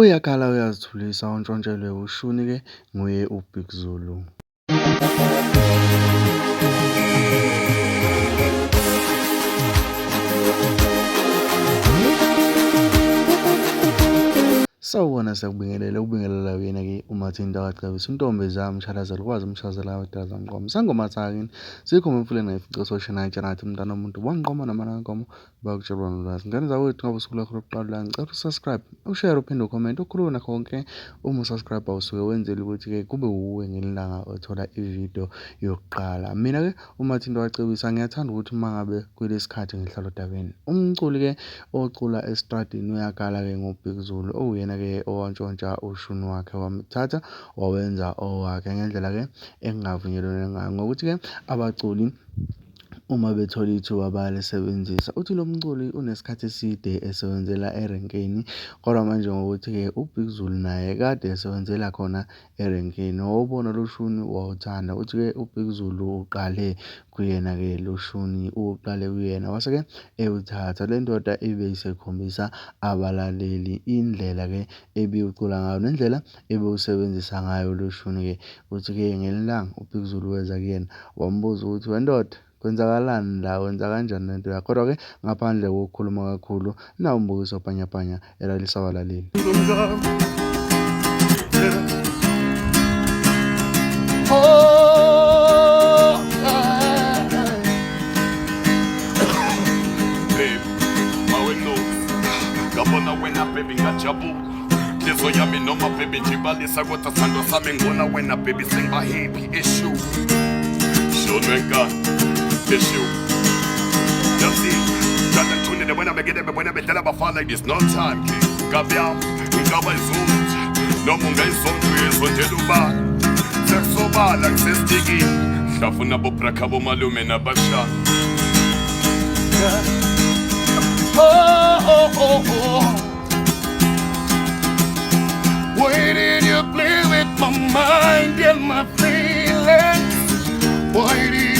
Uyakhala uyazithulisa untshontshelwe ushuni-ke nguye uBig Zulu. Sawubona siyakubingelela ukubingelela yena-ke uMathinta wacebisa intombi zami mshadazela ukwazi umshazela wedala mqomo sangoma thakini sikhomba emfuleni ngayifica social nathi umntana womuntu wangiqoma noma nankomo bakutshelwa nolwazi ngane zawethu ngabe usuku lakho lokuqala la ngicela usubscribe ushare uphinde ucomment ukhuluma nakho konke uma usubscribe usuke wenzela ukuthi-ke kube uwe ngelilanga othola ividiyo yokuqala. Mina-ke uMathinta wacebisa ngiyathanda ukuthi uma ngabe kulesi khathi ngihlala odabeni umculi-ke ocula estradini uyakala-ke ngoBig Zulu owuyena-ke owantshontsha ushuni wakhe wamthatha wawenza owakhe ngendlela-ke engingavunyelwene ngayo ngokuthi-ke abaculi uma bethola ithuba bayalisebenzisa. Uthi lo mculi unesikhathi eside esebenzela erenkeni kodwa manje ngokuthi-ke uBig Zulu naye kade esebenzela khona erenkeni wawubona lo shuni wawuthanda. Uthi-ke uBig Zulu uqale kuyena-ke lo shuni uqale kuyena wase-ke ewuthatha. Le ndoda ibe isekhombisa abalaleli indlela-ke ebewucula ngayo nendlela ebewusebenzisa ngayo lo shuni-ke. Uthi-ke ngelilanga uBig Zulu weza kuyena wambuza ukuthi wendoda kwenzakalani la, wenza kanjani lento yakho? Kodwa-ke ngaphandle kokukhuluma kakhulu nawo umbukiso bhanyabhanya elalisa abalaleli. Ngabona wena baby ngajabula Lizo yami noma baby njibalisa kodwa sando sami ngibona wena baby sengiba happy issue Shonwe ngani issue That's it Jala nthunile wena begede bebona bedlala bafana like this no time kid Ngabe yami ngaba izunzi noma ungayizonzi uyezondela ubala Sekusobala ngisesitikini Hlafuna bobraka bomalume nabashana Why did you play with my mind and my feelings? Why did